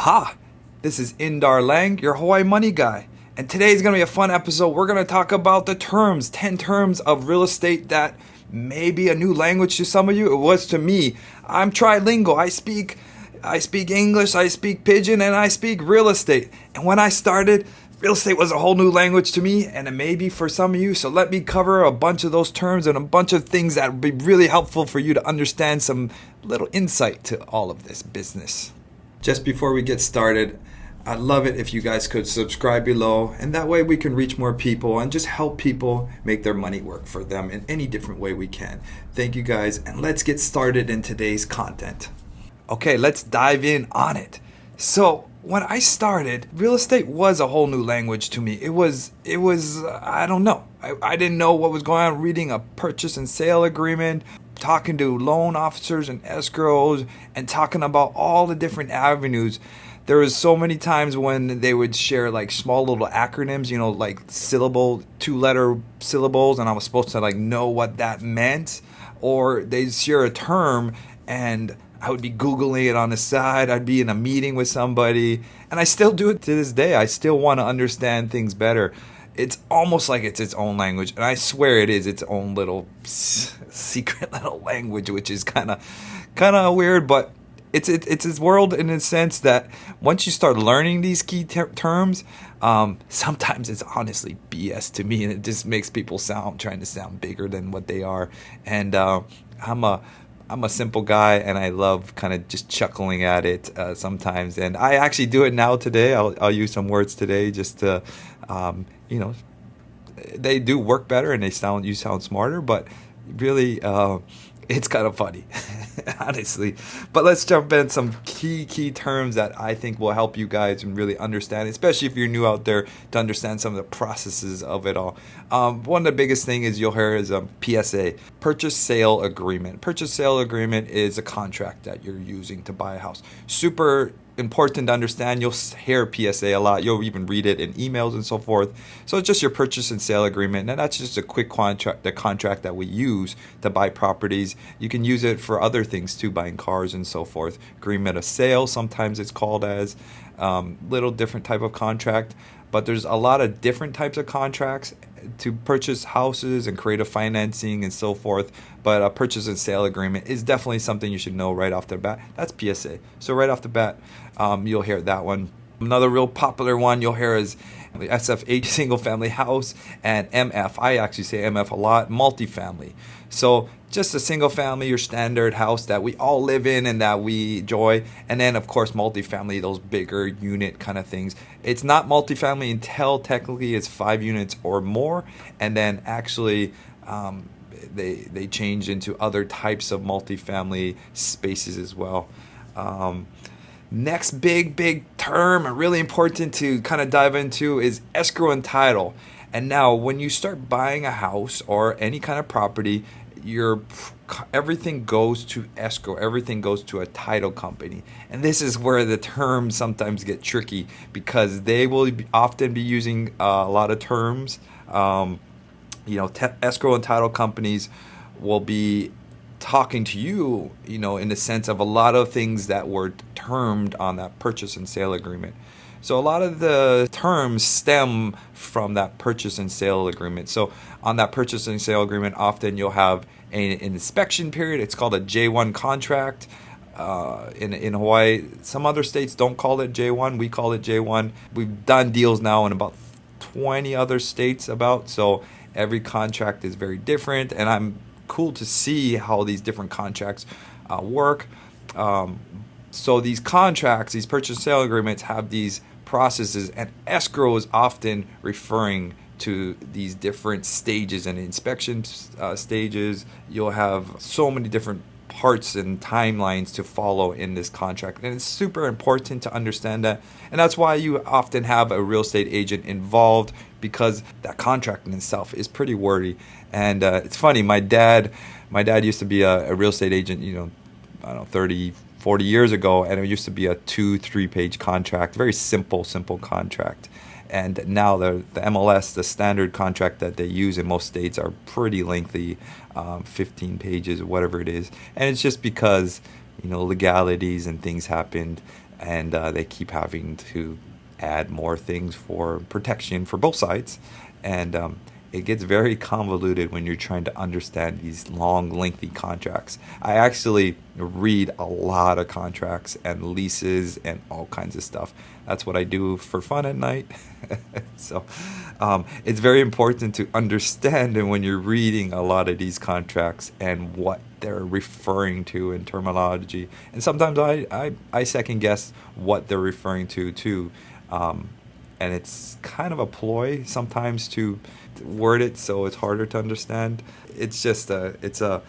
Aloha! This is Indar Lang, your Hawaii money guy. And today is going to be a fun episode. We're going to talk about the terms, 10 terms of real estate that may be a new language to some of you. It was to me. I'm trilingual. I speak English, I speak Pidgin, and I speak real estate. And when I started, real estate was a whole new language to me, and it may be for some of you. So let me cover a bunch of those terms and a bunch of things that would be really helpful for you to understand some little insight to all of this business. Just before we get started, I'd love it if you guys could subscribe below, and that way we can reach more people and just help people make their money work for them in any different way we can. Thank you guys, and let's get started in today's content. Okay, let's dive in on it. So when I started, real estate was a whole new language to me. It was I don't know. I didn't know what was going on reading a purchase and sale agreement, talking to loan officers and escrows, and talking about all the different avenues. There was so many times when they would share like small little acronyms, like syllable, 2-letter syllables, and I was supposed to like know what that meant. Or they'd share a term and I would be Googling it on the side. I'd be in a meeting with somebody, and I still do it to this day. I still want to understand things better. It's almost like it's its own language, and I swear it is its own little secret little language, which is kind of weird, but it's its world in a sense that once you start learning these key terms, sometimes it's honestly BS to me, and it just makes people trying to sound bigger than what they are. And I'm a simple guy, and I love kind of just chuckling at it sometimes. And I actually do it now today. I'll use some words today just to, they do work better and you sound smarter, but really it's kind of funny, honestly. But let's jump in some key terms that I think will help you guys and really understand, especially if you're new out there, to understand some of the processes of it all. One of the biggest thing is you'll hear is PSA, Purchase Sale Agreement. Purchase Sale Agreement is a contract that you're using to buy a house. Super important to understand. You'll hear PSA a lot. You'll even read it in emails and so forth. So it's just your purchase and sale agreement, and that's just a quick contract, the contract that we use to buy properties. You can use it for other things too, buying cars and so forth. Agreement of sale, sometimes it's called as, little different type of contract. But there's a lot of different types of contracts to purchase houses and creative financing and so forth. But a purchase and sale agreement is definitely something you should know right off the bat. That's PSA. So right off the bat, you'll hear that one. Another real popular one you'll hear is SFH, single family house, and MF. I actually say MF a lot, multifamily. So just a single family, your standard house that we all live in and that we enjoy. And then, of course, multifamily, those bigger unit kind of things. It's not multifamily until technically it's 5 units or more. And then actually they change into other types of multifamily spaces as well. Next big term, and really important to kind of dive into, is escrow and title. And now when you start buying a house or any kind of property, everything goes to escrow. Everything goes to a title company. And this is where the terms sometimes get tricky, because they will often be using a lot of terms. Escrow and title companies will be talking to you, in the sense of a lot of things that were termed on that purchase and sale agreement. So a lot of the terms stem from that purchase and sale agreement. So on that purchase and sale agreement, often you'll have an inspection period. It's called a J1 contract. In Hawaii, some other states don't call it J1. We call it J1. We've done deals now in about 20 other states so every contract is very different, and I'm cool to see how these different contracts work. So these contracts, these purchase and sale agreements, have these processes, and escrow is often referring to these different stages and inspection stages. You'll have so many different parts and timelines to follow in this contract, and it's super important to understand that. And that's why you often have a real estate agent involved, because that contract in itself is pretty wordy. And it's funny, my dad used to be a real estate agent, 30, 40 years ago, and it used to be a 2-3 page contract, very simple contract. And now the MLS, the standard contract that they use in most states, are pretty lengthy, 15 pages or whatever it is. And it's just because, legalities and things happened and they keep having to add more things for protection for both sides, and it gets very convoluted when you're trying to understand these long, lengthy contracts. I actually read a lot of contracts and leases and all kinds of stuff. That's what I do for fun at night. So it's very important to understand, and when you're reading a lot of these contracts and what they're referring to in terminology. And sometimes I second guess what they're referring to too. And it's kind of a ploy sometimes to word it so it's harder to understand. It's just it's a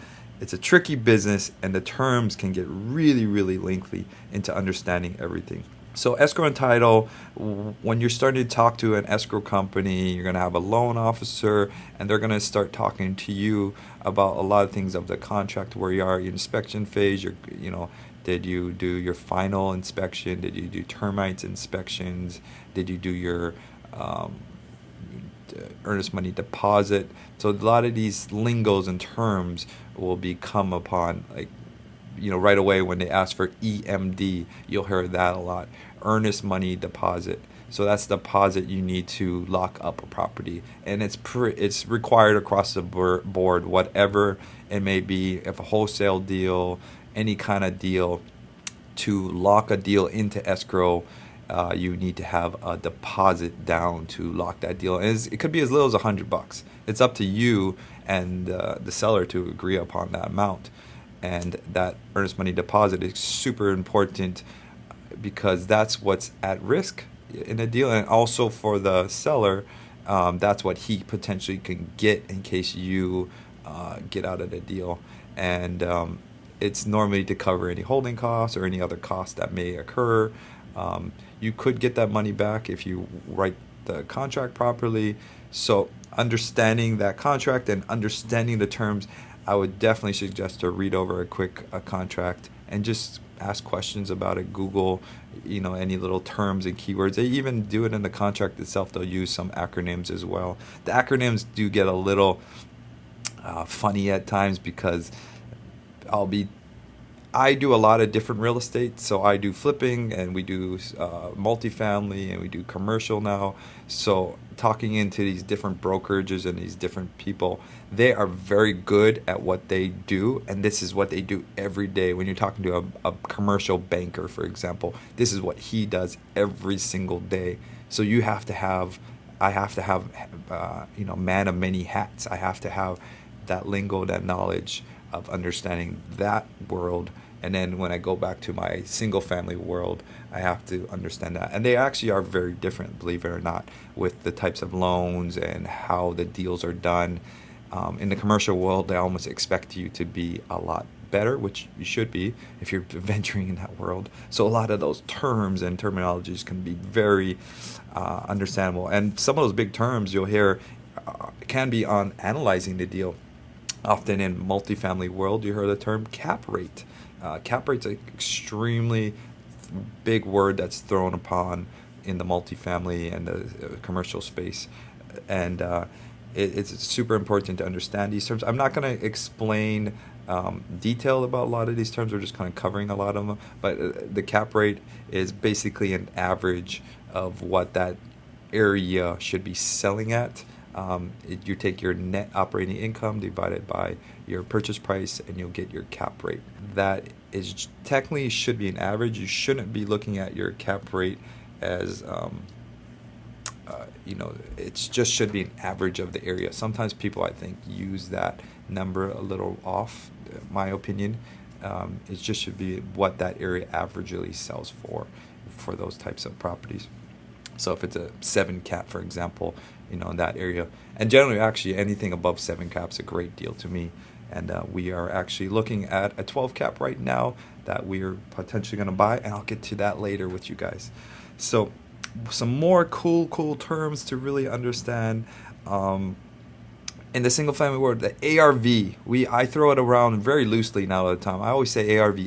tricky business, and the terms can get really, really lengthy into understanding everything. So escrow and title, when you're starting to talk to an escrow company, you're going to have a loan officer, and they're going to start talking to you about a lot of things of the contract, where you are, your inspection phase, did you do your final inspection? Did you do termites inspections? Did you do your earnest money deposit? So a lot of these lingos and terms will come upon, like, right away when they ask for EMD, you'll hear that a lot. Earnest money deposit. So that's the deposit you need to lock up a property, and it's required across the board, whatever it may be. If a wholesale deal, any kind of deal, to lock a deal into escrow, you need to have a deposit down to lock that deal. And it could be as little as $100. It's up to you and the seller to agree upon that amount. And that earnest money deposit is super important, because that's what's at risk in a deal, and also for the seller, that's what he potentially can get in case you get out of the deal. And it's normally to cover any holding costs or any other costs that may occur. You could get that money back if you write the contract properly. So understanding that contract and understanding the terms, I would definitely suggest to read over a quick contract and just ask questions about it. Google, any little terms and keywords. They even do it in the contract itself. They'll use some acronyms as well. The acronyms do get a little funny at times, because I do a lot of different real estate. So I do flipping, and we do multifamily, and we do commercial now. So talking into these different brokerages and these different people, they are very good at what they do, and this is what they do every day. When you're talking to a commercial banker, for example, this is what he does every single day. So I have to have man of many hats. I have to have that lingo, that knowledge of understanding that world. And then when I go back to my single family world, I have to understand that. And they actually are very different, believe it or not, with the types of loans and how the deals are done. In the commercial world, they almost expect you to be a lot better, which you should be if you're venturing in that world. So a lot of those terms and terminologies can be very understandable. And some of those big terms you'll hear can be on analyzing the deal. Often in multifamily world, you heard the term cap rate. Cap rate's an extremely big word that's thrown upon in the multifamily and the commercial space, and it's super important to understand these terms. I'm not going to explain detail about a lot of these terms. We're just kind of covering a lot of them, but the cap rate is basically an average of what that area should be selling at. You take your net operating income divided by your purchase price, and you'll get your cap rate. That is technically should be an average. You shouldn't be looking at your cap rate as it just should be an average of the area. Sometimes people, I think, use that number a little off. My opinion, it just should be what that area averagely sells for those types of properties. So if it's a 7 cap, for example, in that area, and generally actually anything above 7 cap's a great deal to me. And we are actually looking at a 12 cap right now that we are potentially going to buy, and I'll get to that later with you guys. So some more cool terms to really understand. In the single family world, the ARV, I throw it around very loosely now at the time. I always say ARV.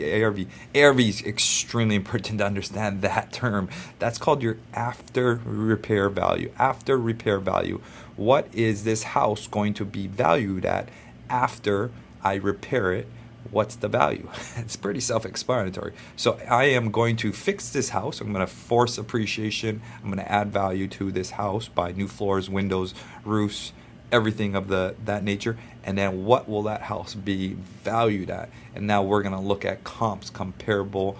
ARV is extremely important to understand that term. That's called your after repair value. After repair value. What is this house going to be valued at after I repair it what's the value? It's pretty self-explanatory. So I am going to fix this house. I'm going to force appreciation. I'm going to add value to this house by new floors, windows, roofs, everything of that nature. And then what will that house be valued at? And now we're going to look at comps, comparable.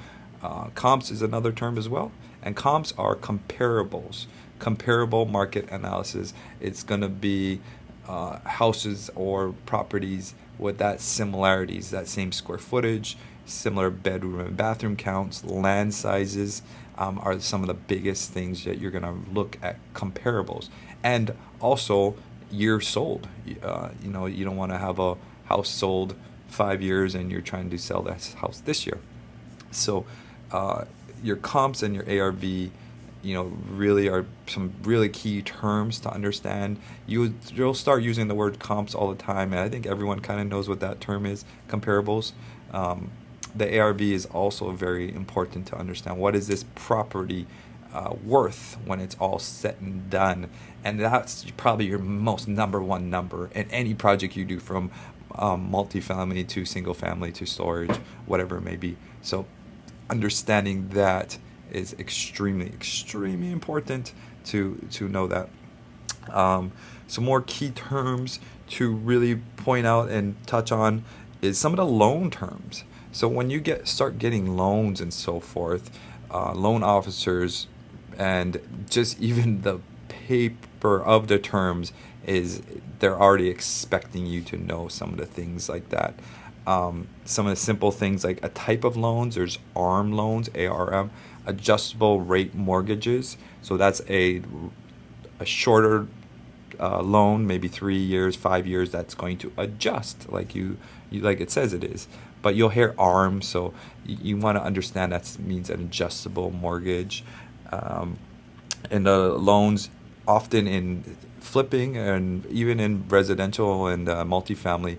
Comps is another term as well. And comps are comparables, comparable market analysis. It's going to be houses or properties with that similarities, that same square footage, similar bedroom and bathroom counts, land sizes are some of the biggest things that you're going to look at comparables. And also years sold. You don't want to have a house sold 5 years and you're trying to sell that house this year. So your comps and your ARV, really are some really key terms to understand. You'll start using the word comps all the time, and I think everyone kind of knows what that term is, comparables. The ARV is also very important to understand. What is this property worth when it's all said and done? And that's probably your most number one number in any project you do, from multifamily to single family to storage, whatever it may be. So understanding that is extremely, extremely important to know that. Some more key terms to really point out and touch on is some of the loan terms. So when you start getting loans and so forth, loan officers and just even the paper of the terms they're already expecting you to know some of the things like that. Some of the simple things like a type of loans, there's ARM loans, ARM, adjustable rate mortgages. So that's a shorter loan, maybe 3 years, 5 years, that's going to adjust like like it says it is. But you'll hear ARM, so you want to understand that means an adjustable mortgage. And the loans often in flipping and even in residential and multifamily,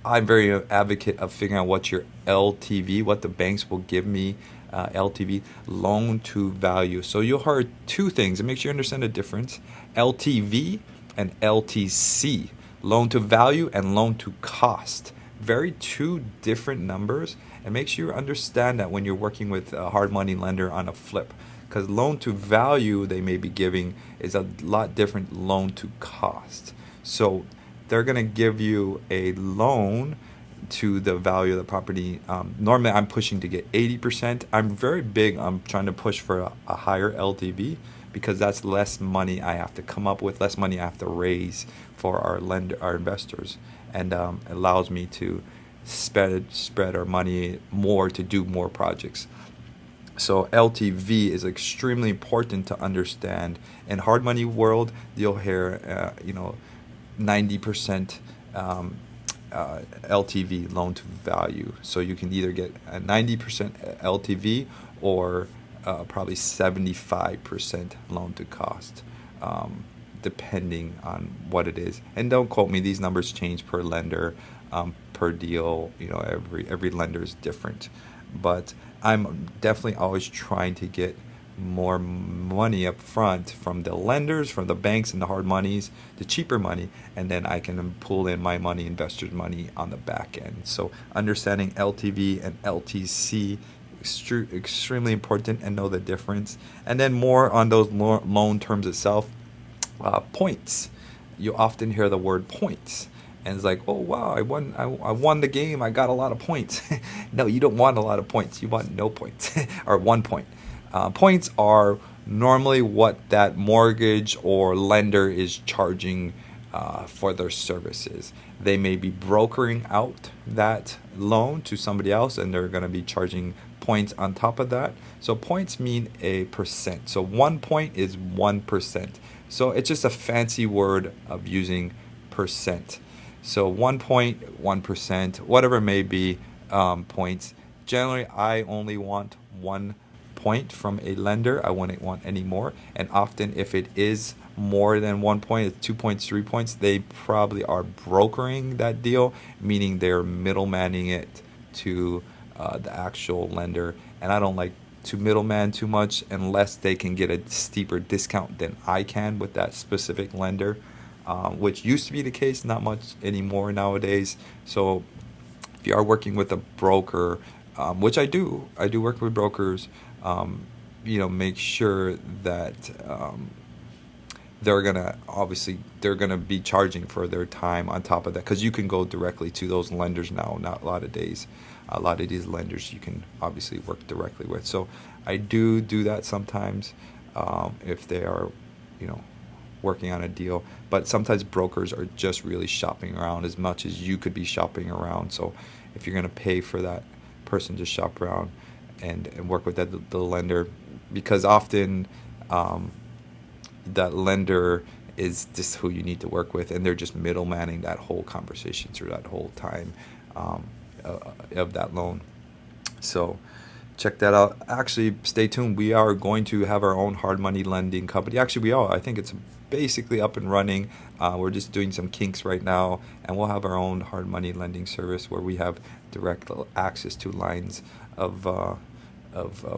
I'm very advocate of figuring out what's your LTV, what the banks will give me, LTV, loan to value. So you'll hear two things, and make sure you understand the difference: LTV and LTC, loan to value and loan to cost. Very two different numbers, and make sure you understand that when you're working with a hard money lender on a flip, because loan to value they may be giving is a lot different loan to cost. So they're going to give you a loan to the value of the property. Normally I'm pushing to get 80%. I'm very big on trying to push for a higher LTV, because that's less money I have to come up with, less money I have to raise for our investors, and allows me to spread our money more to do more projects. So LTV is extremely important to understand. In hard money world, you'll hear 90% LTV, loan to value. So you can either get a 90% LTV or probably 75% loan to cost, depending on what it is. And don't quote me; these numbers change per lender, per deal. Every lender is different. But I'm definitely always trying to get more money up front from the lenders, from the banks and the hard monies, the cheaper money, and then I can pull in my money, investors' money on the back end. So understanding LTV and LTC extremely important, and know the difference. And then more on those loan terms itself, points. You often hear the word points, and it's like, oh wow, I won the game, I got a lot of points. No, you don't want a lot of points, you want no points or 1 point. Points are normally what that mortgage or lender is charging for their services. They may be brokering out that loan to somebody else, and they're going to be charging points on top of that. So points mean a percent. So 1 point is 1%. So it's just a fancy word of using percent. So 1 point, 1%, whatever it may be, points. Generally, I only want 1 point from a lender. I wouldn't want any more. And often, if it is more than 1 point, it's 2 points, 3 points, they probably are brokering that deal, meaning they're middlemaning it to the actual lender. And I don't like to middleman too much unless they can get a steeper discount than I can with that specific lender, which used to be the case, not much anymore nowadays. So if you are working with a broker, which I do work with brokers, make sure that they're gonna be charging for their time on top of that, because you can go directly to those lenders now. Not a lot of days, a lot of these lenders you can obviously work directly with. So I do that sometimes, if they are, working on a deal. But sometimes brokers are just really shopping around as much as you could be shopping around. So if you're gonna pay for that person to shop around and work with the lender, because often that lender is just who you need to work with, and they're just middlemaning that whole conversation through that whole time of that loan. So check that out. Actually, stay tuned. We are going to have our own hard money lending company. Actually, we are. I think it's basically up and running. We're just doing some kinks right now, and we'll have our own hard money lending service where we have direct access to lines of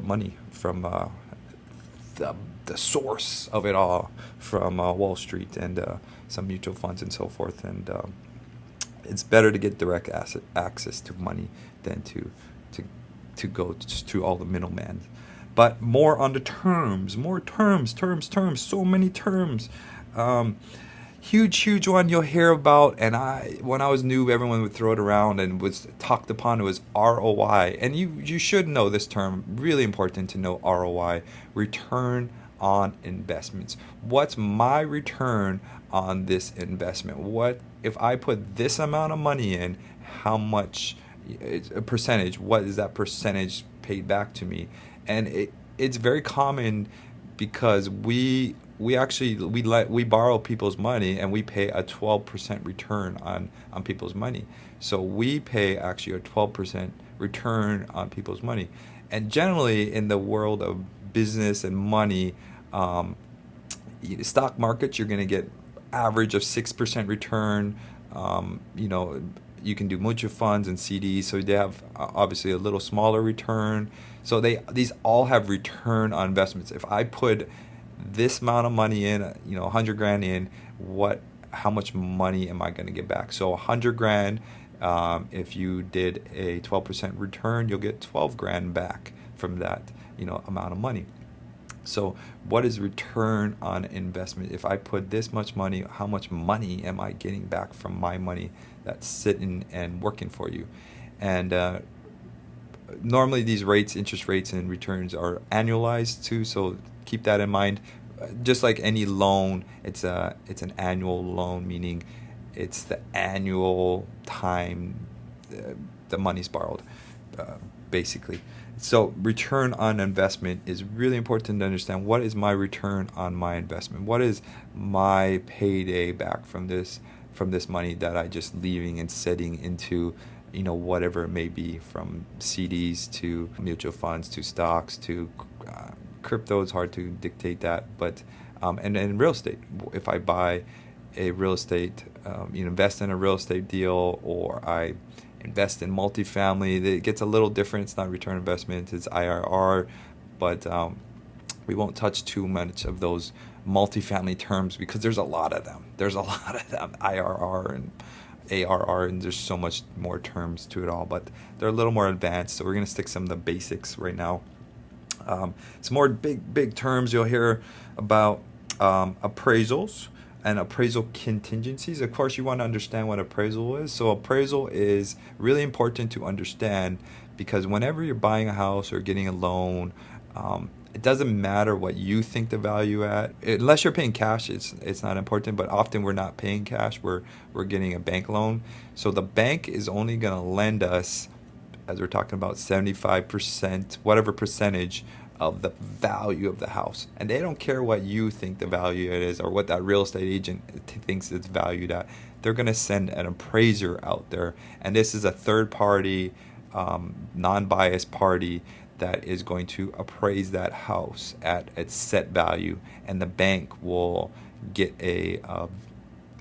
money from the source of it all, from Wall Street and some mutual funds and so forth. And it's better to get direct access to money than to go to all the middlemen. But more on the terms, terms, so many terms. Huge one you'll hear about, and when I was new, everyone would throw it around and was talked upon. It was ROI, and you should know this term. Really important to know ROI, return on investments. What's my return on this investment? What if I put this amount of money in? How much? It's a percentage. What is that percentage paid back to me? And it's very common, because we borrow people's money and we pay a 12% return on people's money. So we pay actually a 12% return on people's money. And generally in the world of business and money, stock markets, you're going to get average of 6% return. You can do mutual funds and CDs, so they have obviously a little smaller return. So these all have return on investments. If I put this amount of money in, 100 grand in, how much money am I going to get back? So 100 grand, if you did a 12% return, you'll get 12 grand back from that, amount of money. So what is return on investment? If I put this much money, how much money am I getting back from my money that's sitting and working for you? And normally these interest rates and returns are annualized too, so keep that in mind. Just like any loan, it's an annual loan, meaning it's the annual time the money's borrowed, basically. So return on investment is really important to understand. What is my return on my investment? What is my payday back from this money that I just leaving and setting into, whatever it may be, from CDs to mutual funds to stocks to crypto. It's hard to dictate that, but and real estate. If I buy a real estate, invest in a real estate deal, or I invest in multifamily, it gets a little different. It's not return investment, it's IRR, but we won't touch too much of those multifamily terms because there's a lot of them. IRR and ARR, and there's so much more terms to it all, but they're a little more advanced. So we're going to stick some of the basics right now. Some more big terms you'll hear about: appraisals and appraisal contingencies. Of course, you want to understand what appraisal is. So appraisal is really important to understand, because whenever you're buying a house or getting a loan, it doesn't matter what you think the value at, unless you're paying cash. It's not important, but often we're not paying cash. We're getting a bank loan. So the bank is only going to lend us, as we're talking about, 75%, whatever percentage of the value of the house. And they don't care what you think the value it is or what that real estate agent thinks it's valued at. They're going to send an appraiser out there. And this is a third party, non-biased party that is going to appraise that house at its set value. And the bank will get a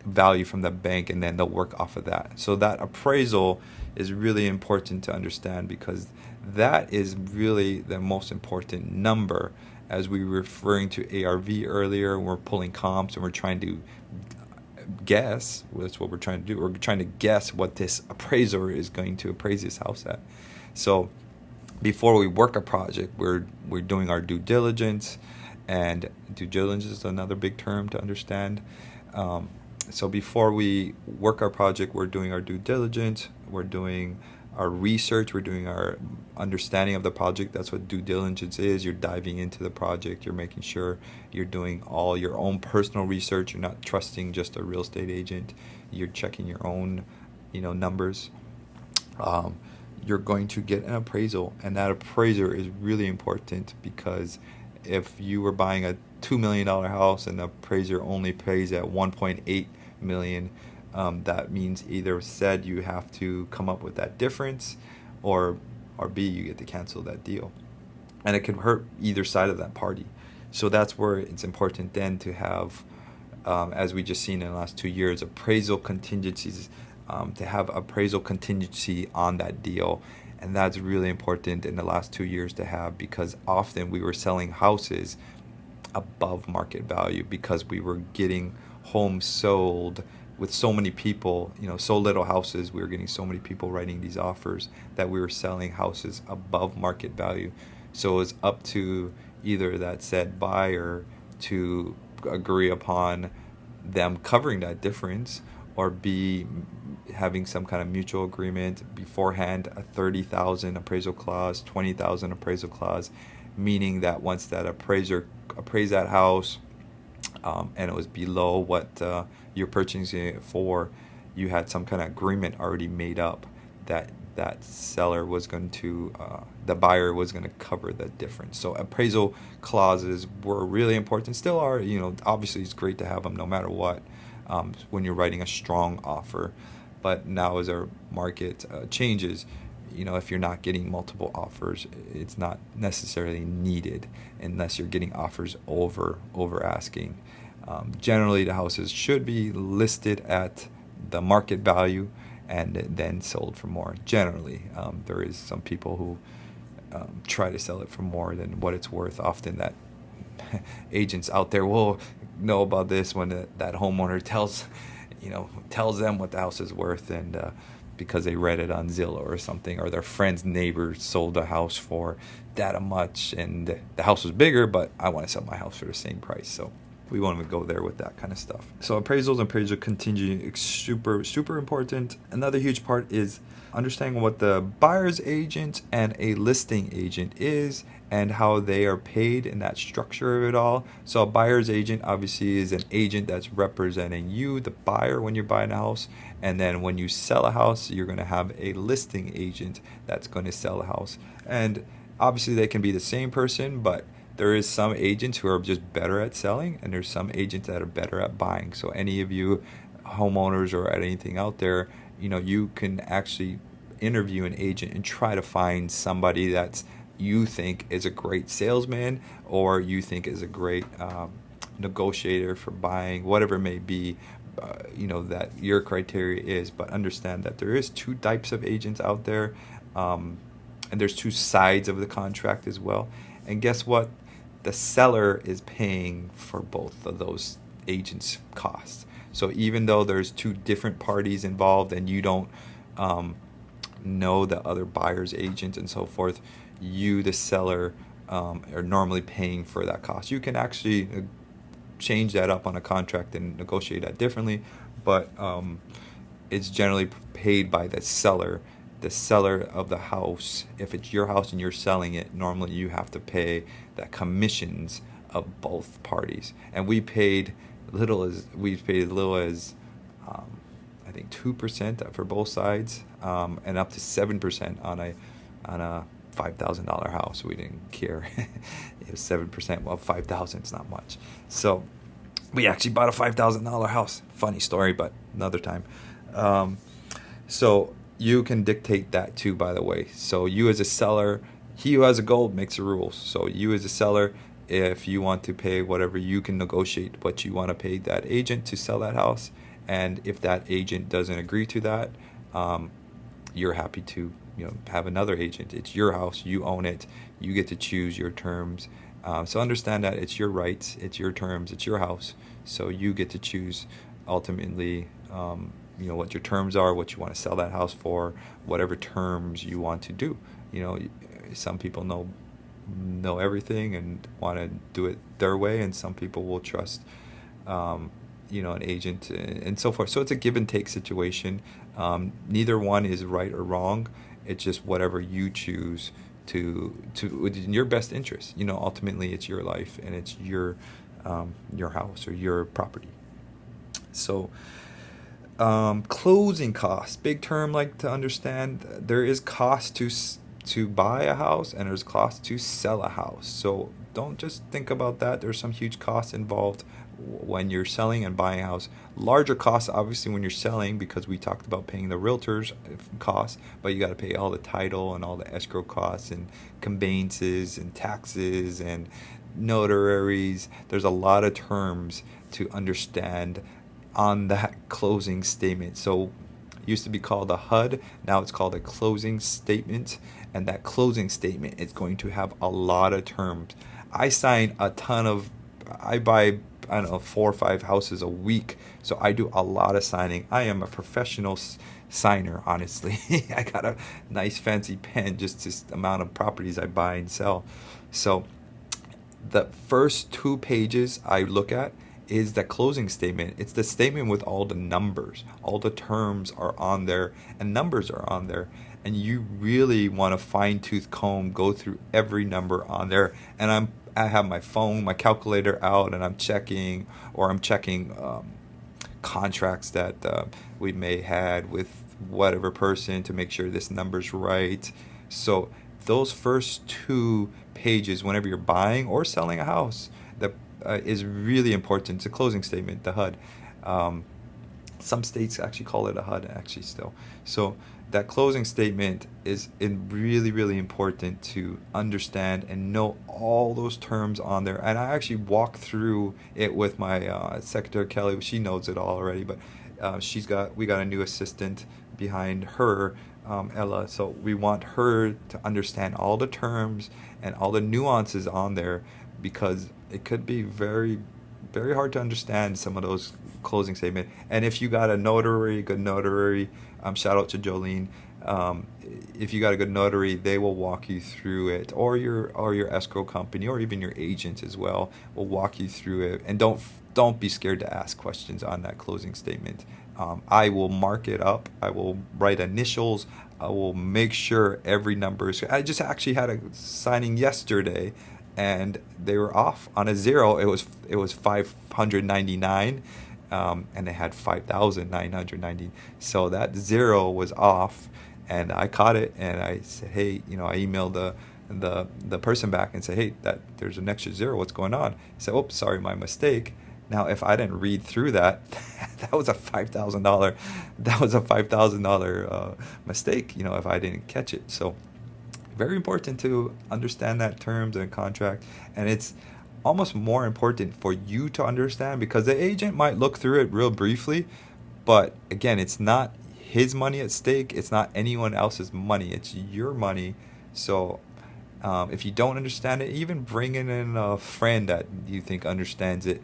value from the bank, and then they'll work off of that. So that appraisal is really important to understand, because that is really the most important number. As we were referring to ARV earlier, we're pulling comps and we're trying to guess. That's what we're trying to do. We're trying to guess what this appraiser is going to appraise this house at. So before we work a project, we're doing our due diligence, and due diligence is another big term to understand. So before we work our project, we're doing our due diligence, we're doing our research, we're doing our understanding of the project. That's what due diligence is. You're diving into the project, you're making sure you're doing all your own personal research. You're not trusting just a real estate agent. You're checking your own, numbers. You're going to get an appraisal, and that appraiser is really important, because if you were buying a $2 million house and the appraiser only pays at $1.8 million, that means either said you have to come up with that difference, or B, you get to cancel that deal. And it can hurt either side of that party. So that's where it's important then to have, as we just seen in the last 2 years, appraisal contingencies, to have appraisal contingency on that deal. And that's really important in the last 2 years to have, because often we were selling houses above market value because we were getting homes sold with so many people, so little houses. We were getting so many people writing these offers that we were selling houses above market value. So it was up to either that said buyer to agree upon them covering that difference, or B, having some kind of mutual agreement beforehand, a $30,000 appraisal clause, $20,000 appraisal clause, meaning that once that appraiser appraised that house, and it was below what you're purchasing it for, you had some kind of agreement already made up that seller was going to, the buyer was going to cover the difference. So appraisal clauses were really important, still are. Obviously it's great to have them no matter what, when you're writing a strong offer. But now as our market changes, if you're not getting multiple offers, it's not necessarily needed unless you're getting offers over asking. Generally, the houses should be listed at the market value and then sold for more. Generally, there is some people who try to sell it for more than what it's worth. Often that agents out there will know about this when that homeowner tells them what the house is worth, and because they read it on Zillow or something, or their friend's neighbor sold a house for that much, and the house was bigger, but I want to sell my house for the same price. So we won't even go there with that kind of stuff. So appraisals and appraisal contingency, super, super important. Another huge part is understanding what the buyer's agent and a listing agent is, and how they are paid in that structure of it all. So a buyer's agent obviously is an agent that's representing you, the buyer, when you're buying a house. And then when you sell a house, you're going to have a listing agent that's going to sell a house. And obviously they can be the same person, but there is some agents who are just better at selling, and there's some agents that are better at buying. So any of you homeowners or anything out there, you can actually interview an agent and try to find somebody that's you think is a great salesman, or you think is a great negotiator for buying, whatever it may be, that your criteria is. But understand that there is two types of agents out there, and there's two sides of the contract as well. And guess what? The seller is paying for both of those agents' costs. So even though there's two different parties involved, and you don't know the other buyer's agent and so forth, you, the seller, are normally paying for that cost. You can actually change that up on a contract and negotiate that differently, but it's generally paid by the seller of the house. If it's your house and you're selling it, normally you have to pay the commissions of both parties. And we paid as little as I think 2% for both sides, and up to 7% on a $5,000 house. We didn't care. It was 7%. Well, $5,000 is not much. So we actually bought a $5,000 house. Funny story, but another time. So you can dictate that too, by the way. So you as a seller, he who has a gold makes the rules. So you as a seller, if you want to pay whatever, you can negotiate what you want to pay that agent to sell that house. And if that agent doesn't agree to that, you're happy to have another agent. It's your house, you own it, you get to choose your terms. So understand that it's your rights, it's your terms, it's your house, so you get to choose ultimately, what your terms are, what you want to sell that house for, whatever terms you want to do. Some people know everything and want to do it their way, and some people will trust an agent and so forth. So it's a give and take situation. Neither one is right or wrong. It's just whatever you choose to in your best interest. Ultimately it's your life and it's your house or your property. So closing costs, big term, like to understand. There is cost to buy a house and there's cost to sell a house. So don't just think about that. There's some huge costs involved when you're selling and buying a house. Larger costs obviously when you're selling, because we talked about paying the realtors costs, but you got to pay all the title and all the escrow costs and conveyances and taxes and notaries. There's a lot of terms to understand on that closing statement. So it used to be called a HUD, now it's called a closing statement, and that closing statement is going to have a lot of terms. I buy, I don't know, 4 or 5 houses a week, so I do a lot of signing. I am a professional signer, honestly. I got a nice fancy pen, just this amount of properties I buy and sell. So the first 2 pages I look at is the closing statement. It's the statement with all the numbers. All the terms are on there and numbers are on there. And you really want to fine-tooth comb, go through every number on there. And I have my phone, my calculator out, and I'm checking contracts that we may had with whatever person to make sure this number's right. So those first 2 pages, whenever you're buying or selling a house, that is really important. It's a closing statement, the HUD. Some states actually call it a HUD actually still. So that closing statement is really, really important to understand and know all those terms on there. And I actually walk through it with my secretary Kelly. She knows it all already, but we got a new assistant behind her, Ella. So we want her to understand all the terms and all the nuances on there, because it could be very, very hard to understand some of those closing statement. And if you got a good notary, shout out to Jolene. If you got a good notary, they will walk you through it, or your escrow company, or even your agent as well will walk you through it. And don't be scared to ask questions on that closing statement. I will mark it up. I will write initials. I will make sure every number is. I just actually had a signing yesterday, and they were off on a 0. It was 599, and they had 5,990. So that 0 was off, and I caught it, and I said, hey, I emailed the person back and said, hey, that there's an extra 0. What's going on? He said, oops, sorry, my mistake. Now, if I didn't read through that, that was a $5,000. That was a $5,000 mistake. If I didn't catch it. So very important to understand that terms and contract, and it's almost more important for you to understand, because the agent might look through it real briefly, but again, it's not his money at stake. It's not anyone else's money. It's your money. So if you don't understand it, even bringing in a friend that you think understands it,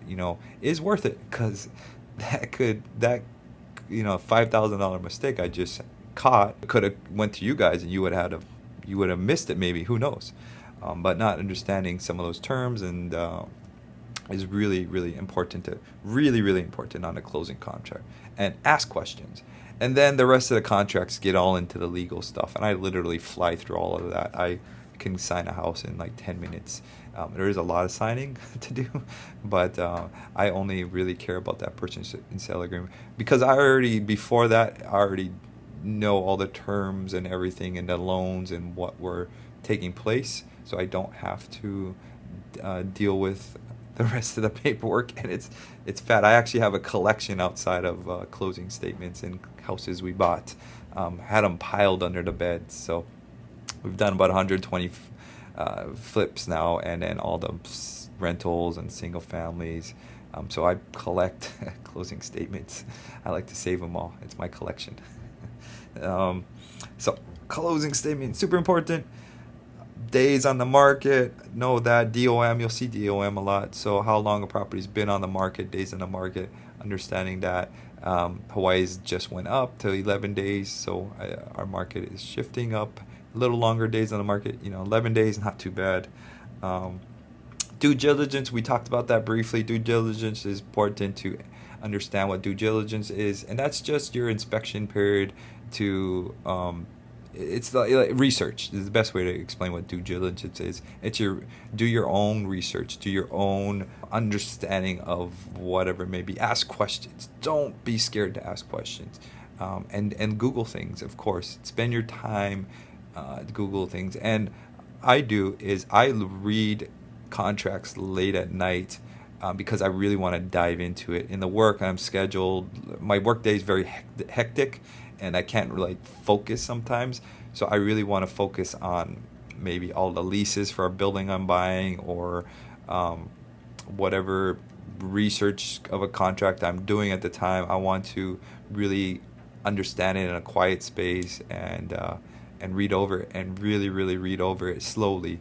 is worth it, because that $5,000 mistake I just caught could have went to you guys, and you would have missed it maybe. Who knows? But not understanding some of those terms and is really, really important on a closing contract. And ask questions. And then the rest of the contracts get all into the legal stuff. And I literally fly through all of that. I can sign a house in like 10 minutes. There is a lot of signing to do, but I only really care about that purchase and sale agreement, because before that, I already know all the terms and everything and the loans and what were taking place, so I don't have to deal with the rest of the paperwork. And it's fat. I actually have a collection outside of closing statements and houses we bought. Had them piled under the bed. So we've done about 120 flips now, and then all the rentals and single families. So I collect closing statements. I like to save them all. It's my collection. So closing statement, super important. Days on the market, know that. DOM, you'll see DOM a lot. So how long a property's been on the market, days on the market. understanding that Hawaii's just went up to 11 days, so our market is shifting up. A little longer days on the market, 11 days, not too bad. Due diligence, we talked about that briefly. Due diligence is important to understand what due diligence is, and that's just your inspection period to it's like research is the best way to explain what due diligence is. It's do your own research, do your own understanding of whatever it may be. Ask questions. Don't be scared to ask questions, and Google things, of course. Spend your time Google things. And I read contracts late at night because I really want to dive into it. In the work, I'm scheduled. My work day is very hectic, and I can't really focus sometimes. So I really want to focus on maybe all the leases for a building I'm buying, or whatever research of a contract I'm doing at the time. I want to really understand it in a quiet space and read over it, and really, really read over it slowly.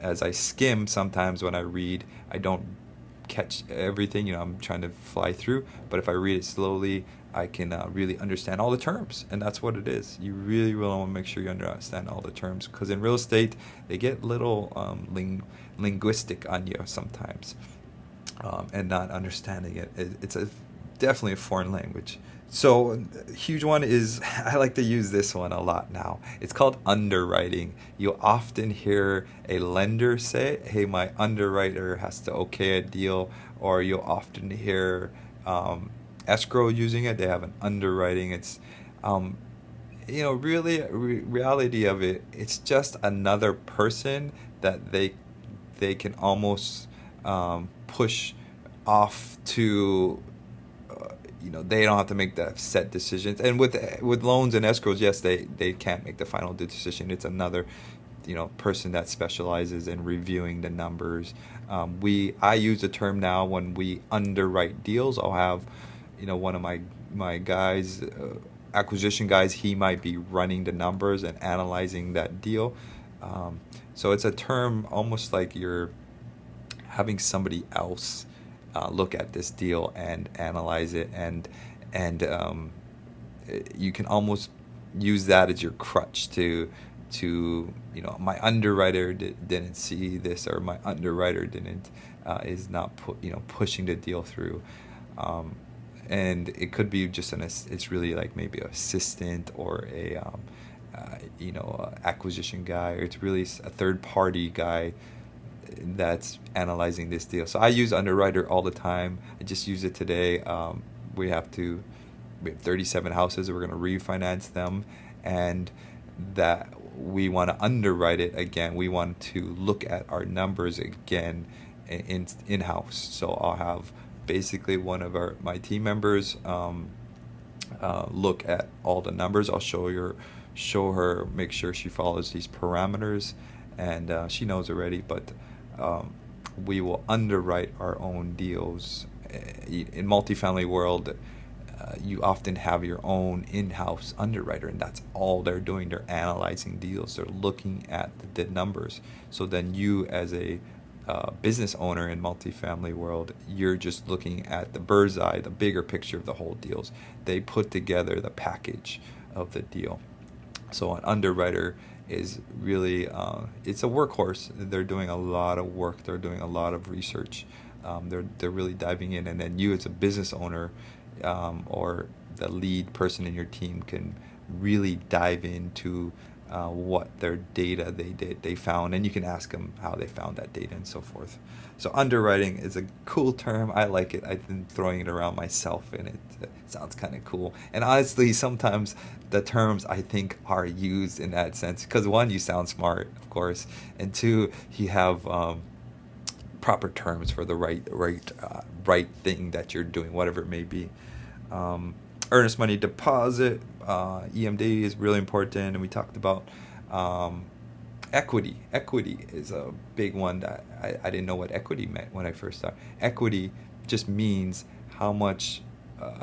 As I skim, sometimes when I read, I don't catch everything. I'm trying to fly through. But if I read it slowly, I can really understand all the terms. And that's what it is. You really, really want to make sure you understand all the terms, because in real estate, they get little linguistic on you sometimes, and not understanding it. It's definitely a foreign language. So a huge one is, I like to use this one a lot now. It's called underwriting. You'll often hear a lender say, hey, my underwriter has to okay a deal, or you'll often hear Escrow using it. They have an underwriting. It's, really reality of it, it's just another person that they can almost push off to, they don't have to make the set decisions. And with loans and escrows, yes, they can't make the final decision. It's another, person that specializes in reviewing the numbers. I use the term now when we underwrite deals. I'll have, one of my guys, acquisition guys, he might be running the numbers and analyzing that deal. So it's a term almost like you're having somebody else look at this deal and analyze it, and you can almost use that as your crutch to my underwriter didn't see this, or my underwriter didn't is not pushing the deal through, and it could be just it's really like maybe an assistant or a acquisition guy, or it's really a third party guy that's analyzing this deal. So I use underwriter all the time. I just use it today. We have 37 houses. We're going to refinance them, and that we want to underwrite it again. We want to look at our numbers again in-house. So I'll have basically one of my team members look at all the numbers. I'll show her, make sure she follows these parameters, and she knows already, but we will underwrite our own deals. In multifamily world, you often have your own in-house underwriter, and that's all they're doing. They're analyzing deals. They're looking at the numbers. So then you, as a business owner in multifamily world, you're just looking at the bird's eye, the bigger picture of the whole deals. They put together the package of the deal. So an underwriter is really, it's a workhorse. They're doing a lot of work. They're doing a lot of research. They're really diving in, and then you as a business owner, or the lead person in your team, can really dive into what their data they found, and you can ask them how they found that data and so forth. So underwriting is a cool term. I like it. I've been throwing it around myself, and it sounds kind of cool. And honestly, sometimes the terms I think are used in that sense because, one, you sound smart, of course, and two, you have proper terms for the right thing that you're doing, whatever it may be. Earnest money deposit, EMD is really important, and we talked about equity. Equity is a big one that I didn't know what equity meant when I first started. Equity just means how much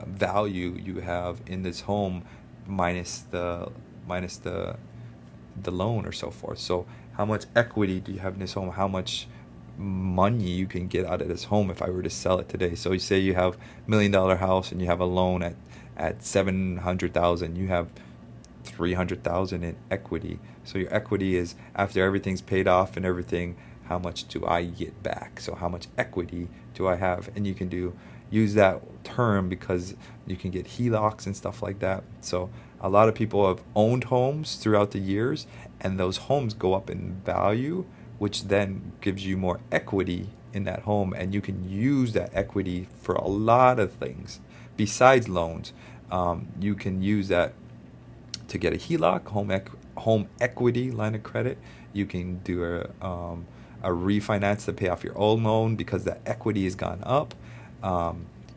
value you have in this home minus the loan or so forth. So how much equity do you have in this home? How much money you can get out of this home if I were to sell it today. So you say you have $1 million house and you have a loan at 700,000, you have 300,000 in equity. So your equity is, after everything's paid off and everything, how much do I get back? So how much equity do I have? And you can use that term because you can get HELOCs and stuff like that. So a lot of people have owned homes throughout the years, and those homes go up in value, which then gives you more equity in that home, and you can use that equity for a lot of things besides loans. You can use that to get a HELOC, home equity line of credit. You can do a refinance to pay off your old loan because the equity has gone up.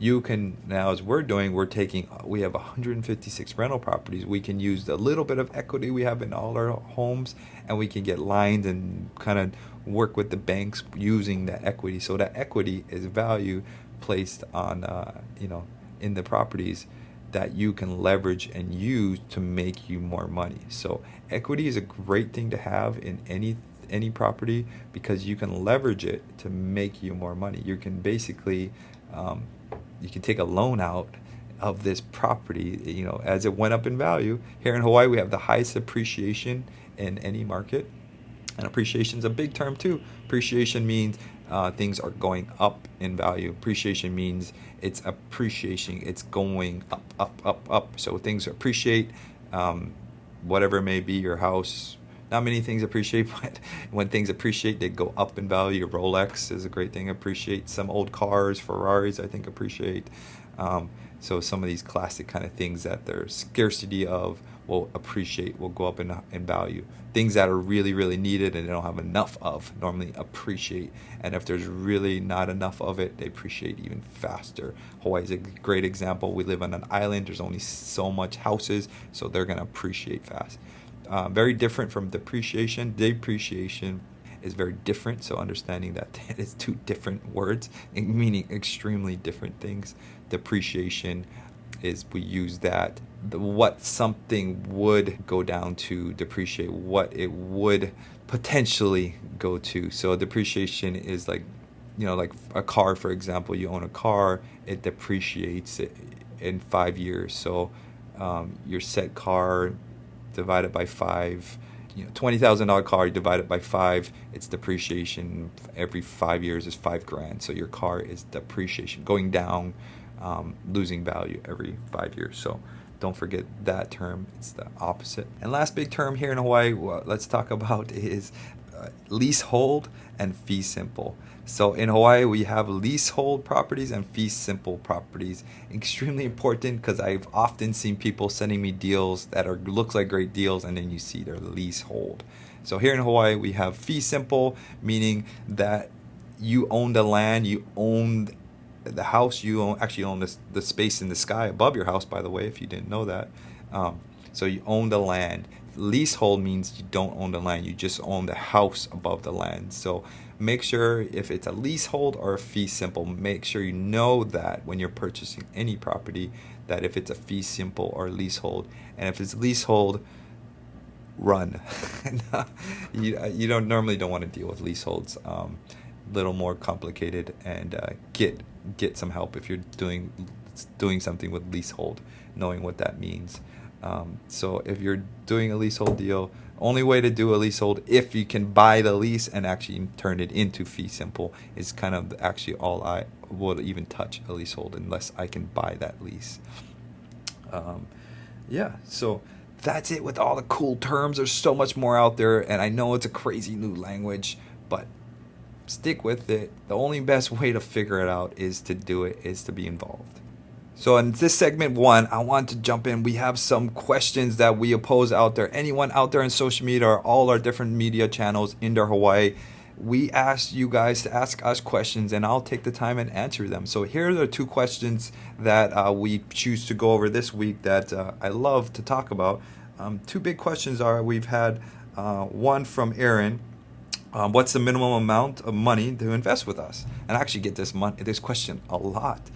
You can now, as we have 156 rental properties. We can use the little bit of equity we have in all our homes, and we can get lines and kind of work with the banks using that equity. So that equity is value placed on, in the properties that you can leverage and use to make you more money. So equity is a great thing to have in any property because you can leverage it to make you more money. You can basically you can take a loan out of this property, as it went up in value. Here in Hawaii, we have the highest appreciation in any market. And appreciation is a big term too. Appreciation means things are going up in value. Appreciation means it's appreciation. It's going up. So things appreciate, whatever it may be, your house. Not many things appreciate, but when things appreciate, they go up in value. Your Rolex is a great thing. Appreciate. Some old cars, Ferraris, I think appreciate. So some of these classic kind of things that there's scarcity of will go up in value. Things that are really, really needed and they don't have enough of normally appreciate. And if there's really not enough of it, they appreciate even faster. Hawaii is a great example. We live on an island. There's only so much houses, so they're going to appreciate fast. Very different from depreciation. Depreciation is very different, so understanding that it's two different words meaning extremely different things. Depreciation is we use that, what something would go down to depreciate, what it would potentially go to. So depreciation is like a car, for example. You own a car, it depreciates in 5 years. So your set car divided by 5, $20,000 car divided by 5, its depreciation every 5 years is $5,000. So your car is depreciation, going down, losing value every 5 years. So don't forget that term. It's the opposite. And last big term here in Hawaii, let's talk about is leasehold and fee simple. So in Hawaii, we have leasehold properties and fee simple properties. Extremely important because I've often seen people sending me deals that looks like great deals, and then you see they're leasehold. So here in Hawaii, we have fee simple, meaning that you own the land, you own the house, you own the space in the sky above your house, by the way, if you didn't know that. So you own the land. Leasehold means you don't own the land, you just own the house above the land. So make sure if it's a leasehold or a fee simple, make sure you know that when you're purchasing any property, that if it's a fee simple or leasehold. And if it's leasehold, run. You don't want to deal with leaseholds. Little more complicated, and get some help if you're doing something with leasehold, knowing what that means. So if you're doing a leasehold deal, only way to do a leasehold, if you can buy the lease and actually turn it into fee simple, is kind of actually all I will even touch a leasehold unless I can buy that lease. So that's it with all the cool terms. There's so much more out there, and I know it's a crazy new language, but stick with it. The only best way to figure it out is to do it, is to be involved. So in this segment 1, I want to jump in. We have some questions that we pose out there. Anyone out there in social media or all our different media channels in Hawaii, we ask you guys to ask us questions, and I'll take the time and answer them. So here are the 2 questions that we choose to go over this week that I love to talk about. 2 big questions are, we've had one from Aaron. what's the minimum amount of money to invest with us? And I actually get this question a lot.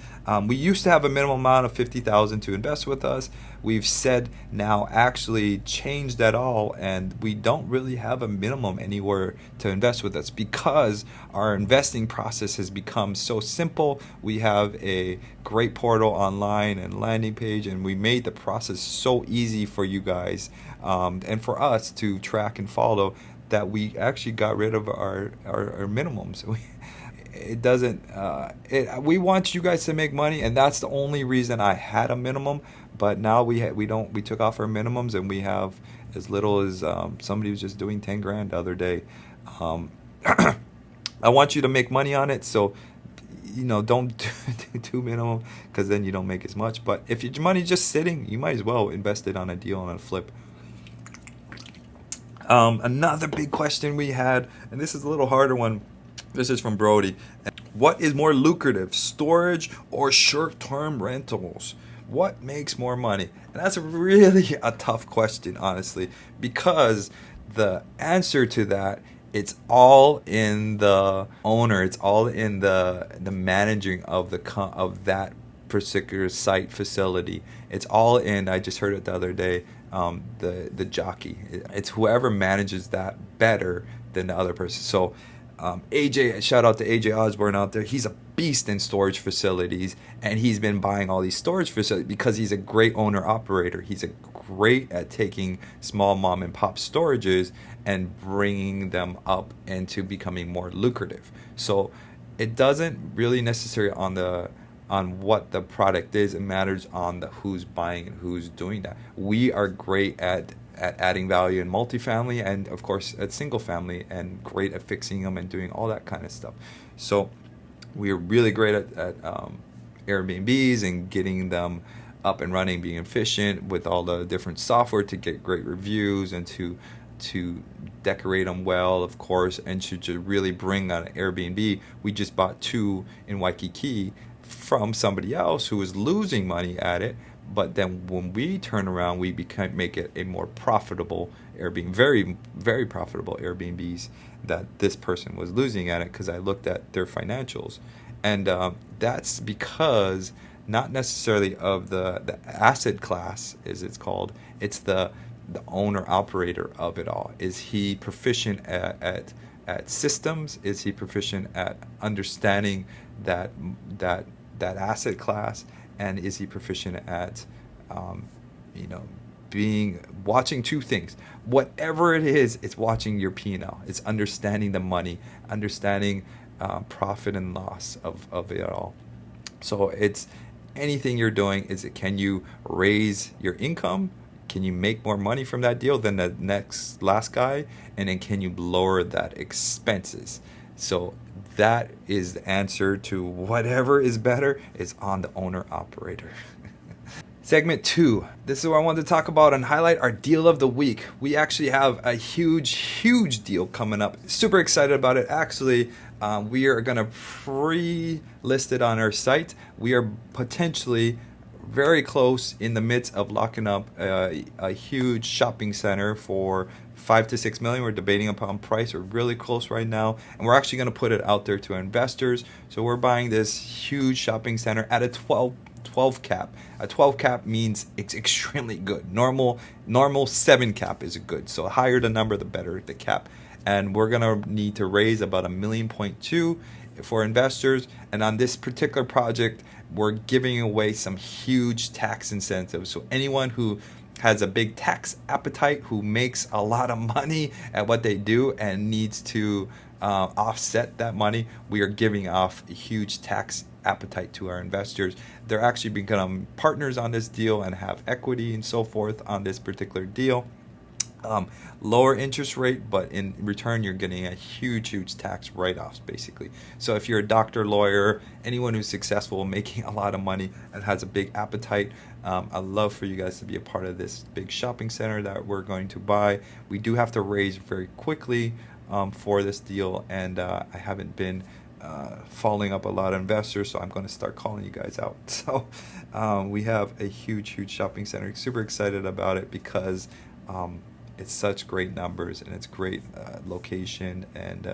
We used to have a minimum amount of 50,000 to invest with us. We've said now actually changed that all, and we don't really have a minimum anywhere to invest with us because our investing process has become so simple. We have a great portal online and landing page, and we made the process so easy for you guys and for us to track and follow that we actually got rid of our minimums. It doesn't. We want you guys to make money, and that's the only reason I had a minimum. But now we don't. We took off our minimums, and we have as little as somebody was just doing 10 grand the other day. I want you to make money on it, so don't do minimum because then you don't make as much. But if your money's just sitting, you might as well invest it on a deal on a flip. Another big question we had, and this is a little harder one. This is from Brody. What is more lucrative, storage or short-term rentals? What makes more money? And that's really a tough question, honestly, because the answer to that, it's all in the owner. It's all in the managing of of that particular site facility. It's all in. I just heard it the other day. The jockey. It's whoever manages that better than the other person. So AJ, shout out to AJ Osborne out there. He's a beast in storage facilities, and he's been buying all these storage facilities because he's a great owner operator. He's great at taking small mom and pop storages and bringing them up into becoming more lucrative. So it doesn't really necessarily on what the product is. It matters on the who's buying and who's doing that. We are great at adding value in multifamily and of course at single family, and great at fixing them and doing all that kind of stuff. So we are really great at Airbnbs and getting them up and running, being efficient with all the different software to get great reviews and to decorate them well, of course, and to really bring on an Airbnb. We just bought 2 in Waikiki from somebody else who was losing money at it, but then when we turn around, we make it a more profitable Airbnb, very, very profitable Airbnbs that this person was losing at it, because I looked at their financials. And that's because not necessarily of the asset class, as it's called, it's the owner operator of it all. Is he proficient at systems? Is he proficient at understanding that asset class? And is he proficient at watching 2 things? Whatever it is, it's watching your P&L. It's understanding the money, understanding profit and loss of it all. So it's anything you're doing. Can you raise your income? Can you make more money from that deal than the last guy? And then can you lower that expenses? So that is the answer to whatever is better is on the owner operator. Segment 2. This is where I wanted to talk about and highlight our deal of the week. We actually have a huge deal coming up. Super excited about it. Actually, we are going to pre-list it on our site. We are potentially very close in the midst of locking up a huge shopping center for $5 to $6 million. We're debating upon price. We're really close right now, and we're actually going to put it out there to investors. So we're buying this huge shopping center at a 12 cap. A 12 cap means it's extremely good. Normal 7 cap is good. So the higher the number, the better the cap. And we're going to need to raise about $1.2 million for investors. And on this particular project, we're giving away some huge tax incentives. So anyone who has a big tax appetite, who makes a lot of money at what they do and needs to offset that money, we are giving off a huge tax appetite to our investors. They're actually become partners on this deal and have equity and so forth on this particular deal. Lower interest rate, but in return you're getting a huge tax write-offs basically. So if you're a doctor, lawyer, anyone who's successful, making a lot of money and has a big appetite, I'd love for you guys to be a part of this big shopping center that we're going to buy. We do have to raise very quickly for this deal, and I haven't been following up a lot of investors, so I'm going to start calling you guys out. So we have a huge shopping center. Super excited about it because it's such great numbers and it's great location, and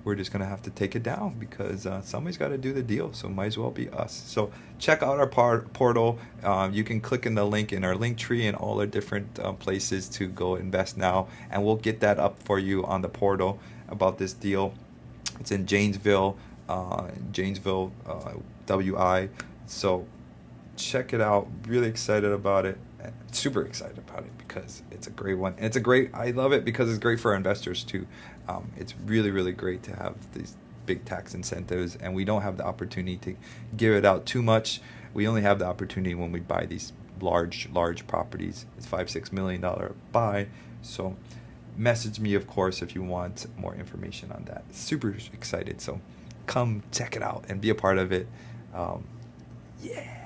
we're just gonna have to take it down because somebody's got to do the deal, so might as well be us. So check out our portal. You can click in the link in our link tree and all our different places to go invest now, and we'll get that up for you on the portal about this deal. It's in Janesville, WI. So check it out. Really excited about it. Super excited about it because it's a great one, and I love it because it's great for our investors too. It's really, really great to have these big tax incentives, and we don't have the opportunity to give it out too much. We only have the opportunity when we buy these large properties. It's $5-6 million buy. So message me, of course, if you want more information on that. Super excited. So come check it out and be a part of it. Yeah.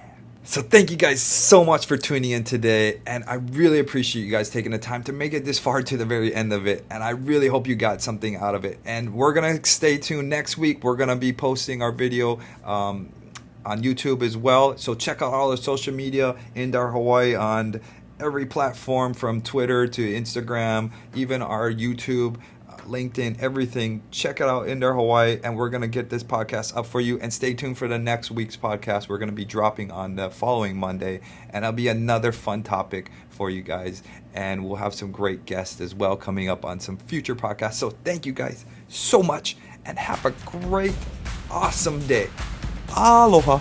So thank you guys so much for tuning in today, and I really appreciate you guys taking the time to make it this far to the very end of it, and I really hope you got something out of it. And we're going to stay tuned next week. We're going to be posting our video on YouTube as well, so check out all our social media, Indar Hawaii, on every platform from Twitter to Instagram, even our YouTube, LinkedIn, everything. Check it out, Indar Hawaii, and we're going to get this podcast up for you. And stay tuned for the next week's podcast. We're going to be dropping on the following Monday, and it'll be another fun topic for you guys. And we'll have some great guests as well coming up on some future podcasts. So thank you guys so much, and have a great, awesome day. Aloha.